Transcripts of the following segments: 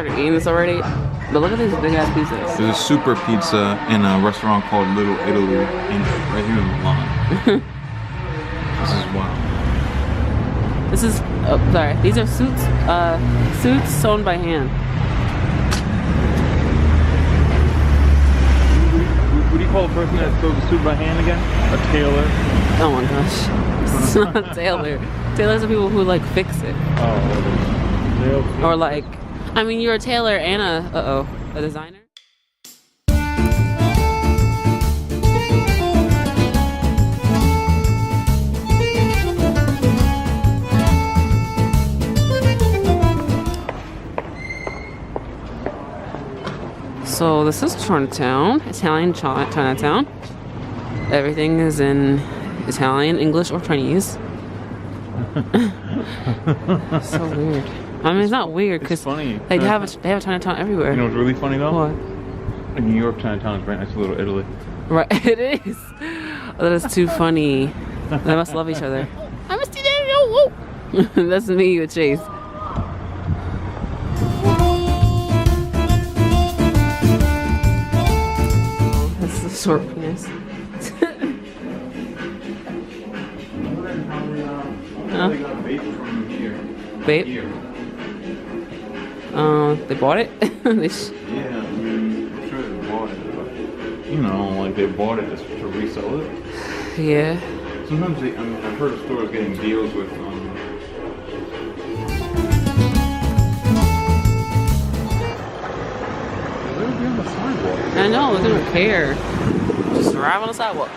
started eating this already. But look at these big ass pizzas. There's a super pizza in a restaurant called Little Italy right here in Milan. This is wild. This is, oh, sorry. These are suits sewn by hand. What do you call a person that sews a suit by hand again? A tailor? Oh my gosh. It's not a tailor. Tailors are people who like fix it. Oh. Or like, I mean, you're a tailor and a designer. So this is Chinatown, Italian Chinatown. Everything is in Italian, English, or Chinese. So weird. I mean, it's not weird because they have a Chinatown everywhere. You know what's really funny though? What? In New York, Chinatown is right next to Little Italy. Right, it is. Oh, that is too funny. They must love each other. I must do that. That's me with Chase. That's the short penis. Vape? They bought it? Yeah, I'm sure they bought it, but you know, like they bought it just to resell it. Yeah. Sometimes I've heard of stores getting deals with they're on the sidewalk. I know, they don't care. Just drive on the sidewalk.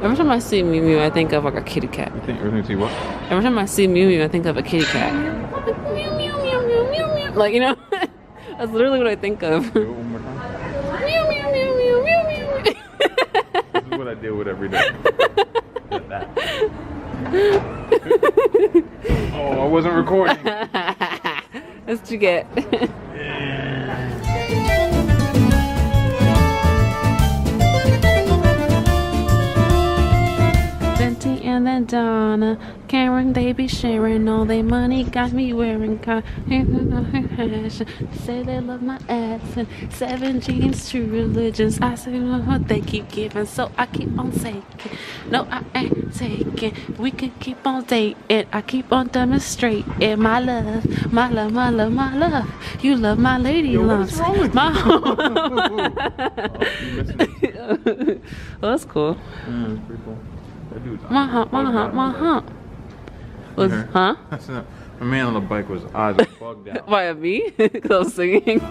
Every time I see Mew Mew, I think of like a kitty cat. Everything see what? Every time I see Mew Mew, I think of a kitty cat. Mew Mew Mew Mew Mew Mew. Like, you know, that's literally what I think of. Do it one more time. Mew Mew Mew Mew Mew Mew. This is what I deal with every day. Get that. Oh, I wasn't recording. That's what you get. And then Donna, Karen, they be sharing all their money. Got me wearing say they love my ass and 7 jeans, true religions. I say what they keep giving, so I keep on taking. No, I ain't taking. We could keep on dating. I keep on demonstrating my love, my love, my love, my love. You love my lady lumps. My oh, that's cool. Yeah, that's pretty cool. My hump. Was, huh? My man on the bike was eyes were bugged out. Why, me? Because I was singing. So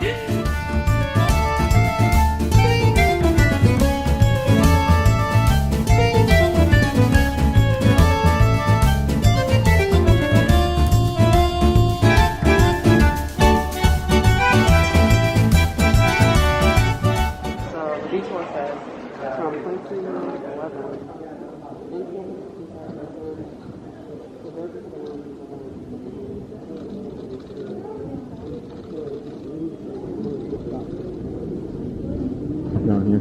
the detour says from 2211. Down here.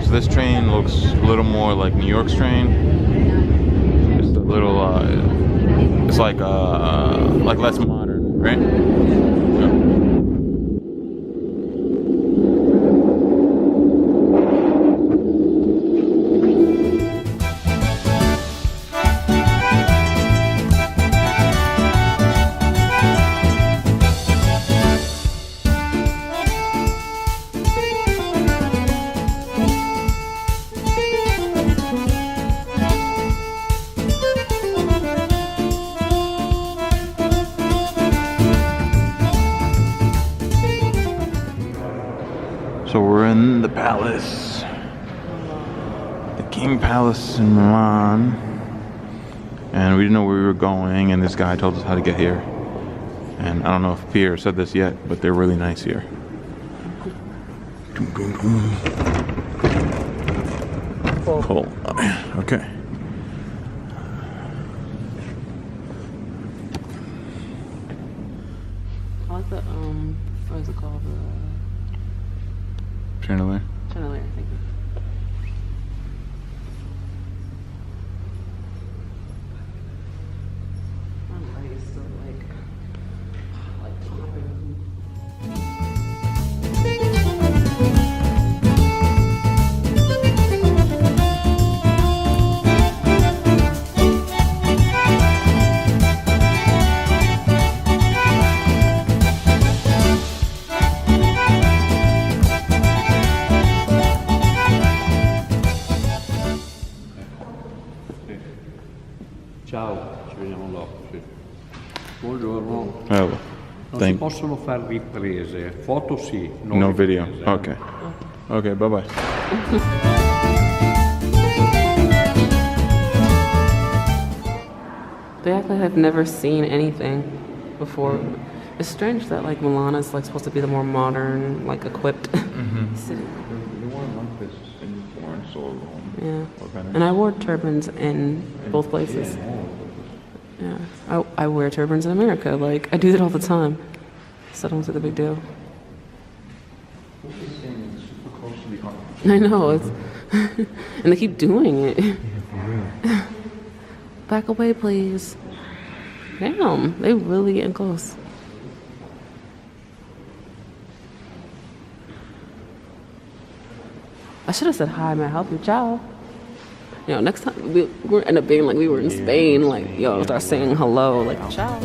So this train looks a little more like New York's train. Just a little, it's like less modern, right? Yeah. So we're in the palace. The King Palace in Milan. And we didn't know where we were going, and this guy told us how to get here. And I don't know if Pierre said this yet, but they're really nice here. Cool. Okay. I like the what is it called? The Chandelier. chandelier. Thank you. My leg is still like popping. Ciao, ci vediamo dopo. Sì. Buongiorno. Oh, Non si possono fare riprese, foto sì, non no riprese. video. Okay. Okay, bye bye. They act like I've never seen anything before. It's strange that like Milan is like supposed to be the more modern, like equipped city. You weren't like this in Florence or Rome. Yeah. Or Venice. And I wore turbans in both places. Yeah. I wear turbans in America. Like I do that all the time. So I don't see the big deal. I know it's and they keep doing it. Yeah, for real. Back away, please. Damn, they really getting close. I should have said hi, may I help you? Ciao. You know, next time we're end up being like we were in Spain, like yo, start saying hello, like ciao.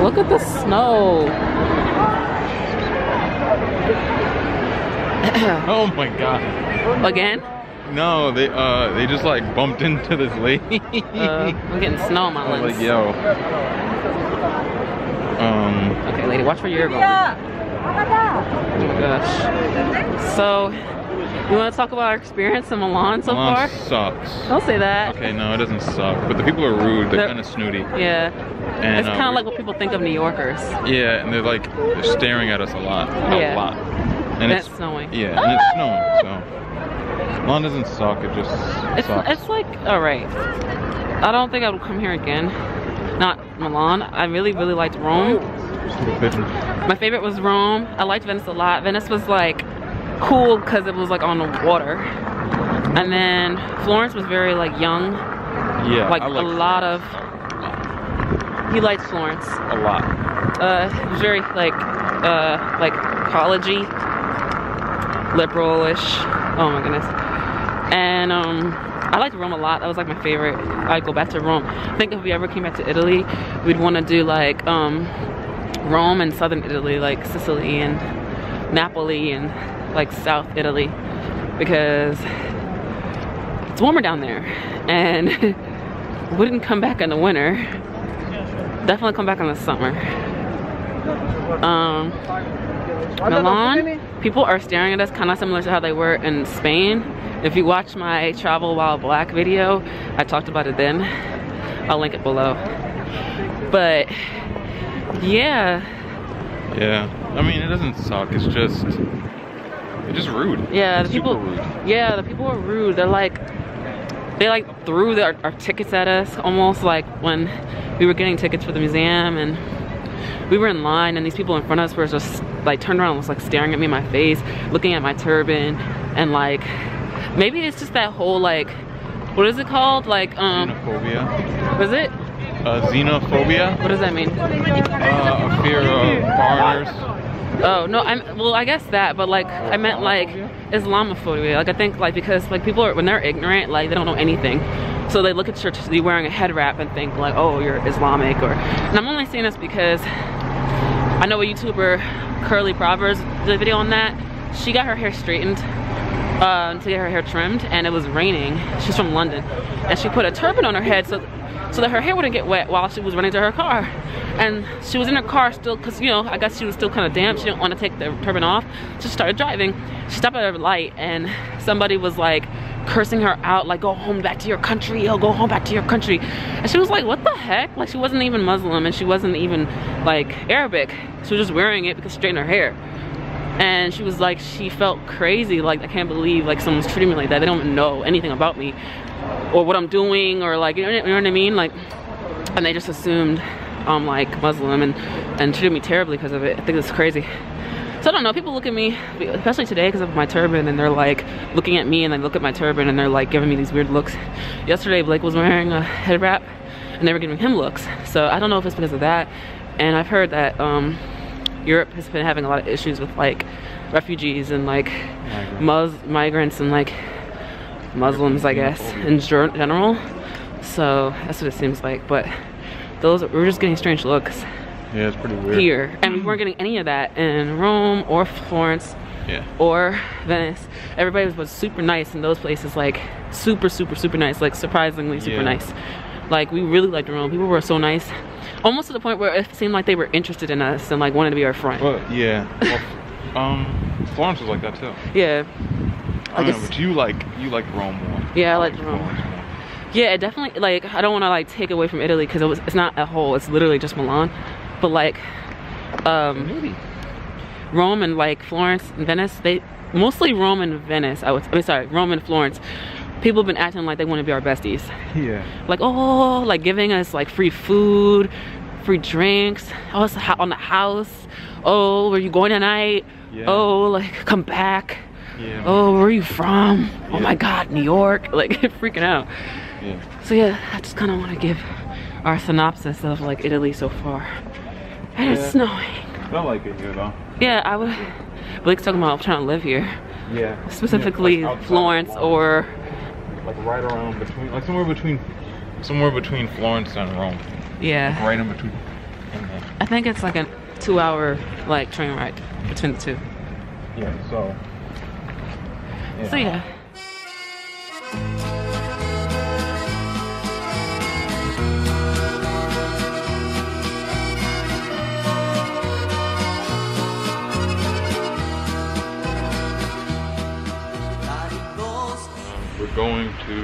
Look at the snow. Oh my god. Again? No, they just like bumped into this lady. I'm getting snow on my I was lens. like, yo. Okay, lady, watch where you're going. Oh my gosh. So, you want to talk about our experience in Milan so far? Milan sucks. Don't say that. Okay, no, it doesn't suck. But the people are rude. They're kind of snooty. Yeah. And, It's kind of like what people think of New Yorkers. Yeah, and they're staring at us a lot. Yeah. A lot. And it's snowing. Yeah, and it's snowing, so. Milan doesn't suck, it just sucks. It's like, alright. I don't think I would come here again. Not Milan. I really, really liked Rome. My favorite was Rome. I liked Venice a lot. Venice was like cool because it was like on the water. And then Florence was very like young. Yeah, Like I a lot of. He liked Florence. a lot. It was very like collegey, liberal-ish. Oh my goodness. And I liked Rome a lot. That was like my favorite. I'd go back to Rome. I think if we ever came back to Italy, we'd want to do like Rome and southern Italy, like Sicily and Napoli and like South Italy, because it's warmer down there and wouldn't come back in the winter. Definitely come back in the summer. Milan, people are staring at us kind of similar to how they were in Spain. If you watch my Travel While Black video, I talked about it then. I'll link it below. But yeah. Yeah, I mean, it doesn't suck. It's just rude. Yeah, the Super people. rude. Yeah, the people are rude. They threw our tickets at us, almost like when we were getting tickets for the museum, and we were in line, and these people in front of us were just like turned around and was like staring at me in my face, looking at my turban, and like Maybe it's just that whole like, what is it called? Like Xenophobia. Was it? Xenophobia. What does that mean? A fear of foreigners. Oh no, well I guess that, but like I meant like Islamophobia. Like I think like because like people are, when they're ignorant, like they don't know anything, so they look at you wearing a head wrap and think like, oh, you're Islamic. Or, and I'm only saying this because I know a YouTuber, Curly Proverbs, did a video on that. She got her hair straightened to get her hair trimmed, and it was raining. She's from London, and she put a turban on her head so that her hair wouldn't get wet while she was running to her car. And she was in her car still, because, you know, I guess she was still kind of damp. She didn't want to take the turban off. So she started driving. She stopped at a light, and somebody was like cursing her out, like, go home back to your country, oh, go home back to your country. And she was like, what the heck? Like, she wasn't even Muslim, and she wasn't even like Arabic. She was just wearing it because she straightened her hair. And she was like, she felt crazy, like, I can't believe like someone's treating me like that. They don't know anything about me or what I'm doing, or like, you know what I mean? Like, and they just assumed I'm like Muslim and treated me terribly because of it. I think it's crazy. So I don't know, people look at me, especially today because of my turban, and they're like looking at me, and they look at my turban and they're like giving me these weird looks. Yesterday Blake was wearing a head wrap and they were giving him looks. So I don't know if it's because of that. And I've heard that Europe has been having a lot of issues with like refugees and like migrants and like Muslims, I guess, in general. So that's what it seems like. But we're just getting strange looks. Yeah, it's pretty weird here, and we weren't getting any of that in Rome or Florence, or Venice. Everybody was super nice in those places, like super nice, like surprisingly super nice. Like we really liked Rome. People were so nice, almost to the point where it seemed like they were interested in us and like wanted to be our friend. Well, Florence was like that too. Yeah. I don't know, but you like Rome more. Yeah, I like Rome. Yeah, it definitely, like, I don't want to like take away from Italy because it's not a whole, it's literally just Milan. But like Rome and like Florence and Venice, mostly Rome and Venice, Rome and Florence, people have been acting like they want to be our besties. Yeah. Like, oh, like giving us like free food, free drinks, oh, it's on the house, oh, where you going tonight? Oh, like come back. Oh, where are you from? Oh my god, New York. Like freaking out. So yeah, I just kind of want to give our synopsis of like Italy so far. And it's snowing. I like it here though. Yeah, I would. Blake's talking about trying to live here. Yeah. Specifically like Florence or like right around between, like somewhere between Florence and Rome. Yeah. Like right in between. I think it's like a 2-hour like train ride between the two. Yeah. So. So yeah. We're going to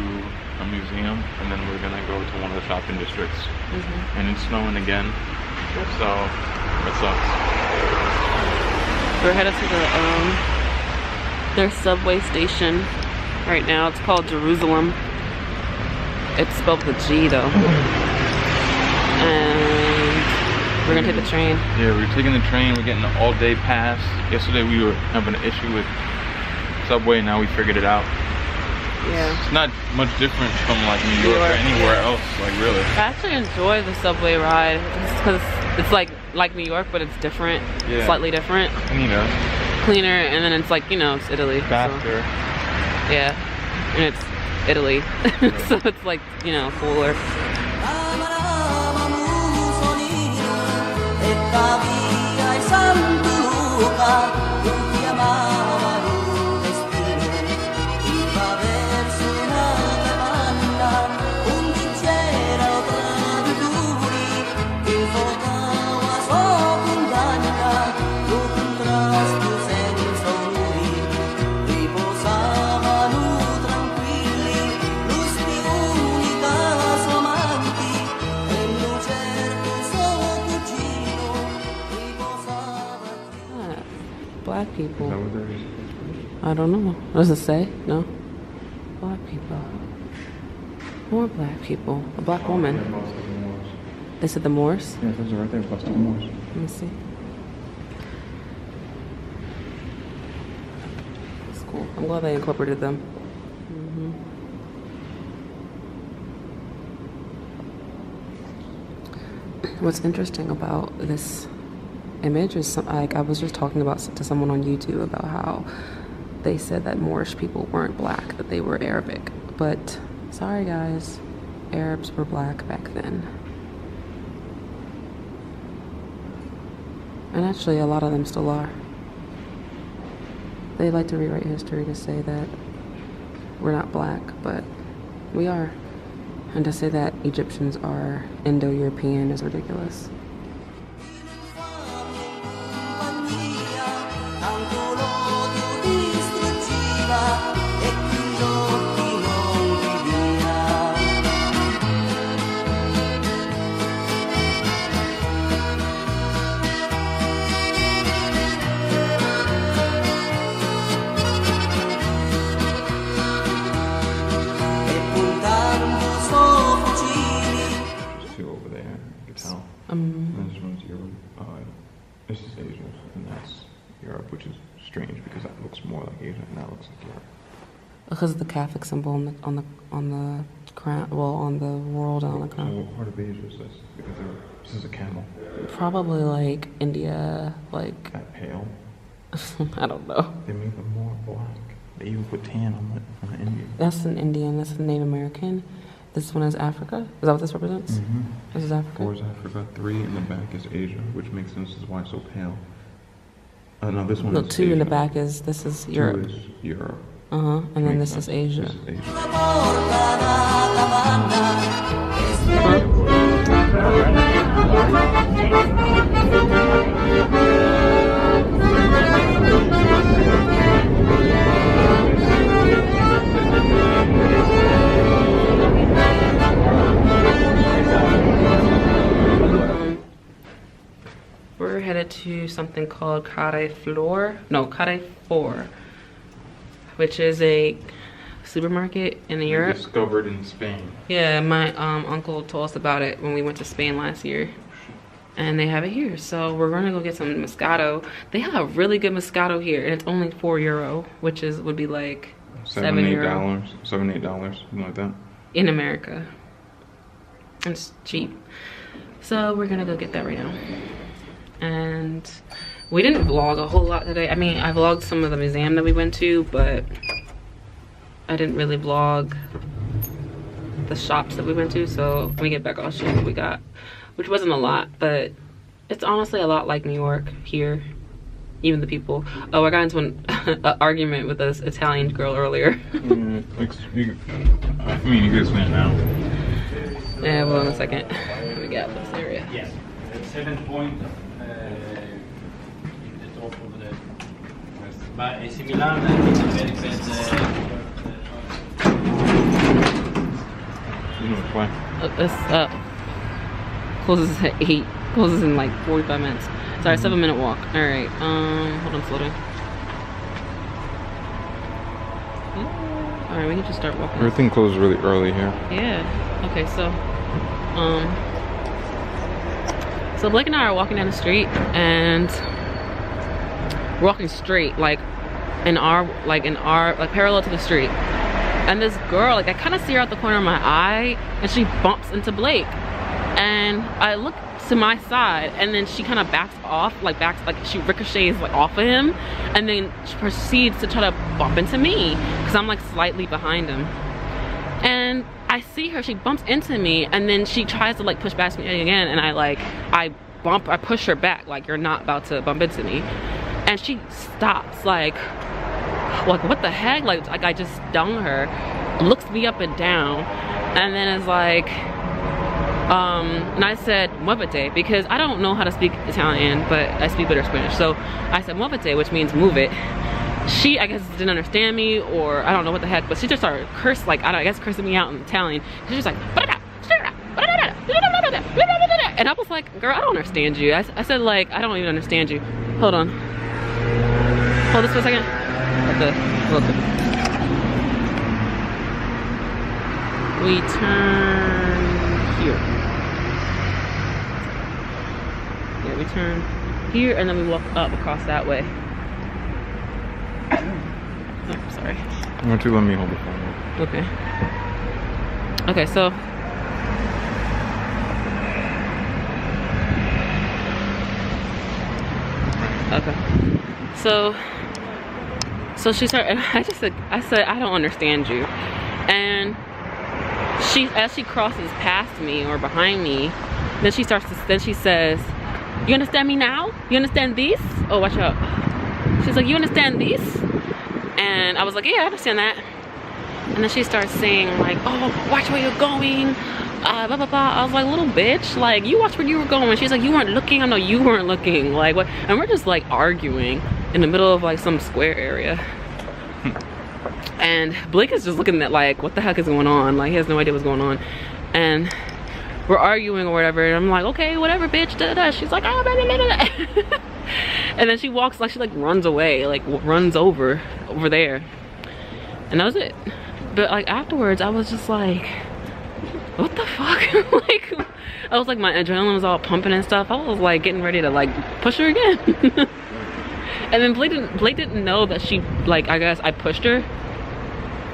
a museum, and then we're gonna go to one of the shopping districts. And it's snowing again, so it sucks. We're headed to their subway station right now. It's called Jerusalem. It's spelled with a G though. And we're gonna take the train. Yeah, we're taking the train. We're getting an all-day pass. Yesterday we were having an issue with subway. Now we figured it out. Yeah. It's not much different from like New York or anywhere else, like really. I actually enjoy the subway ride because it's like New York, but it's different, slightly different. Cleaner, and then it's like, you know, it's Italy. Faster. So, yeah, and it's Italy, so it's like, you know, cooler. Black people. I don't know. What does it say? No? Black people. More black people. A black woman. They said the Moors? Yeah, those are right there, plus the Moors. Let me see. It's cool. I'm glad they incorporated them. What's interesting about this image is like I was just talking about to someone on YouTube about how they said that Moorish people weren't black, that they were Arabic. But sorry guys, Arabs were black back then. And actually a lot of them still are. They like to rewrite history to say that we're not black, but we are. And to say that Egyptians are Indo-European is ridiculous. This is Asia, and that's Europe, which is strange because that looks more like Asia, and that looks like Europe. Because of the Catholic symbol on the crown, well, on the world and on the crown. So what part of Asia is this? Because this is a camel. Probably like India, like. That pale. I don't know. They make them more black. They even put tan on the Indian. That's an Indian. That's a Native American. This one is Africa? Is that what this represents? Mm-hmm. This is Africa? 4 is Africa, 3 in the back is Asia, which makes sense as why it's so pale. No, this one No, is 2 Asia. in the back is, this is Europe. 2 is Europe. Uh-huh, and then this is Asia. This is Asia. We're headed to something called Curaçao, which is a supermarket in Europe. Discovered in Spain. Yeah, my uncle told us about it when we went to Spain last year. And they have it here. So we're gonna go get some Moscato. They have really good Moscato here, and it's only €4, which would be like €7. $8, something like that. In America. It's cheap. So we're gonna go get that right now. And we didn't vlog a whole lot today. I mean, I vlogged some of the museum that we went to, but I didn't really vlog the shops that we went to. So when we get back, I'll show you what we got, which wasn't a lot, but it's honestly a lot like New York here. Even the people. Oh, I got into an argument with this Italian girl earlier. I mean, you can explain it now. Yeah, well, in a second. What we got this area? Yes, 7 point in the top of the. But AC Milan is a very bad. You know which way? This closes at 8. Closes in like 45 minutes. Sorry, 7-minute walk. All right. Hold on, slow down. All right, we can just start walking. Everything closes really early here. Yeah. Okay, so Blake and I are walking down the street, and we're walking straight, like parallel to the street. And this girl, like I kind of see her out the corner of my eye, and she bumps into Blake. And I look to my side, and then she kind of backs off, like she ricochets like off of him, and then she proceeds to try to bump into me because I'm like slightly behind him. And I see her, she bumps into me, and then she tries to like push past me again, and I push her back, like you're not about to bump into me. And she stops, like what the heck? Like I just stung her, looks me up and down, and then is like, and I said muovete, because I don't know how to speak Italian, but I speak better Spanish. So I said muovete, which means move it. She, I guess, didn't understand me, or I don't know what the heck, but she just started cursing, like, I guess cursing me out in Italian. She was like, and I was like, girl, I don't understand you. I said, like, I don't even understand you. Hold on. Hold this for a second. We turn here. Yeah, we turn here, and then we walk up across that way. Oh, sorry. Why don't you let me hold the phone? Okay. Okay, so so she started. I said I don't understand you, and as she crosses past me or behind me, then she says, you understand me now? You understand this? Oh, watch out. She's like, you understand this? And I was like, yeah, I understand that. And then she starts saying like, oh, watch where you're going, blah blah blah. I was like, little bitch, like, you watch where you were going. She's like, you weren't looking. I know you weren't looking. Like, what? And we're just like arguing in the middle of like some square area. And Blake is just looking at like, what the heck is going on? Like, he has no idea what's going on. And we're arguing or whatever, and I'm like, okay, whatever, bitch, da, da. She's like, oh, blah, blah, blah, blah. And then she walks, like, she like runs away, like runs over there, and that was it. But like afterwards, I was just like, what the fuck? Like, I was like, my adrenaline was all pumping and stuff. I was like getting ready to like push her again. And then Blake didn't know that she, like, I guess I pushed her,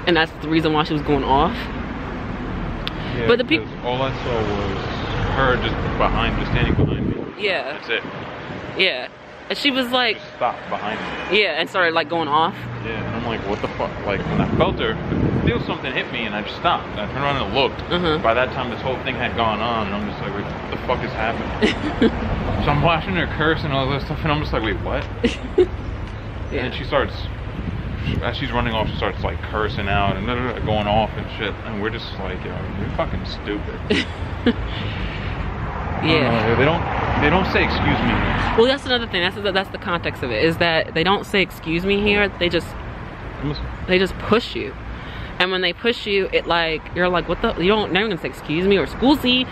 and that's the reason why she was going off. Yeah, but the people, all I saw was her just standing behind me. Yeah. That's it. Yeah. And she was like, just stopped behind me. Yeah, and started like going off. Yeah, and I'm like, what the fuck? Like, when I felt her, I feel something hit me, and I just stopped. I turned around and looked. By that time, this whole thing had gone on, and I'm just like, wait, what the fuck is happening? So I'm watching her curse and all this stuff, and I'm just like, wait, what? Yeah. And she starts, as she's running off, she starts like cursing out and going off and shit, and we're just like, yo, you're fucking stupid. Yeah. They don't say excuse me. Well, that's another thing. That's the context of it, is that they don't say excuse me here. They just push you. And when they push you, it like, you're like, what the, you don't, never gonna say excuse me or excusey,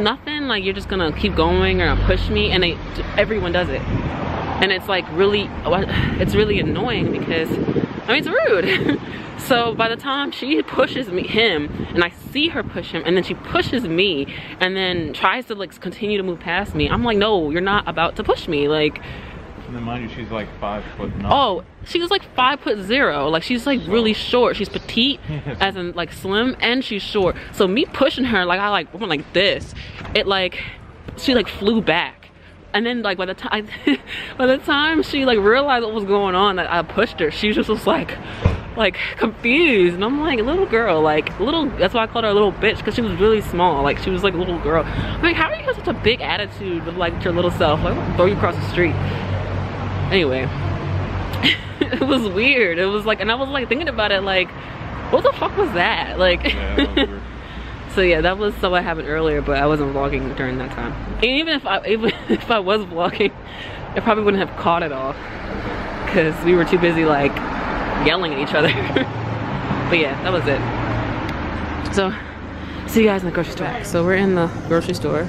nothing. Like, you're just gonna keep going or push me, and everyone does it. And it's like really annoying because, I mean, it's rude. So by the time she pushes him, and I see her push him, and then she pushes me, and then tries to like continue to move past me, I'm like, no, you're not about to push me. Like, and then mind you, she's like 5'9". Oh, she was like 5'0". Like, she's like really short. She's petite, as in like slim, and she's short. So me pushing her, like, I like went like this. It like, she like flew back. And then like by the time she like realized what was going on, that I pushed her, she just was like confused. And I'm like, little girl, like little, that's why I called her a little bitch, because she was really small. Like, she was like a little girl. I'm like, how are you have such a big attitude with like your little self? Like, I'll throw you across the street. Anyway, it was weird. It was like, and I was like thinking about it, like, what the fuck was that? Like, yeah, that was weird. So yeah, that was what happened earlier, but I wasn't vlogging during that time. And even if I was vlogging, I probably wouldn't have caught it all, because we were too busy like yelling at each other. But yeah, that was it. So see you guys in the grocery store. So we're in the grocery store.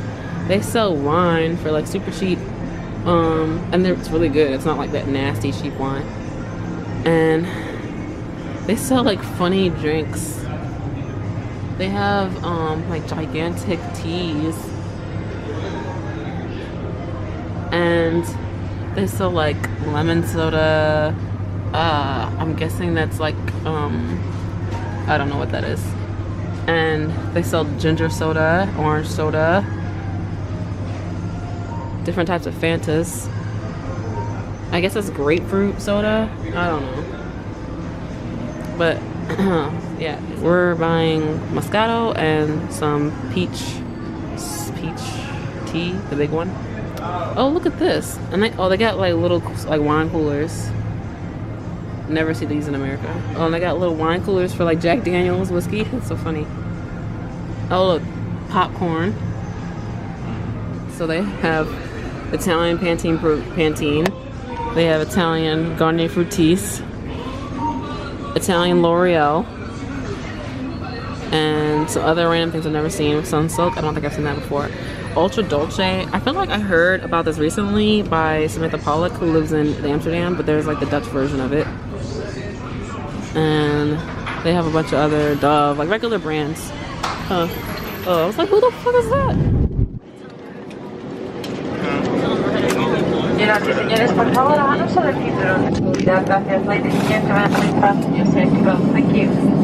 They sell wine for like super cheap, and it's really good. It's not like that nasty cheap wine. And they sell like funny drinks. They have like gigantic teas, and they sell like lemon soda. I'm guessing that's like I don't know what that is. And they sell ginger soda, orange soda, different types of Fantas. I guess that's grapefruit soda. I don't know, but yeah, we're buying Moscato and some peach tea, the big one. Oh, look at this. And they got like little like wine coolers. Never see these in America. Oh, and they got little wine coolers for like Jack Daniel's whiskey. That's so funny. Oh, look, popcorn. So they have Italian Pantene. They have Italian Garnier Fructis, Italian L'Oreal, and some other random things I've never seen. Sunsilk, I don't think I've seen that before. Ultra Dolce, I feel like I heard about this recently by Samantha Pollock, who lives in Amsterdam, but there's like the Dutch version of it. And they have a bunch of other Dove, like regular brands. Oh, I was like, who the fuck is that? Gracias, señores. Por favor, háganos el título de seguridad. Gracias. Ladies and gentlemen, please fasten your safety belts. Thank you.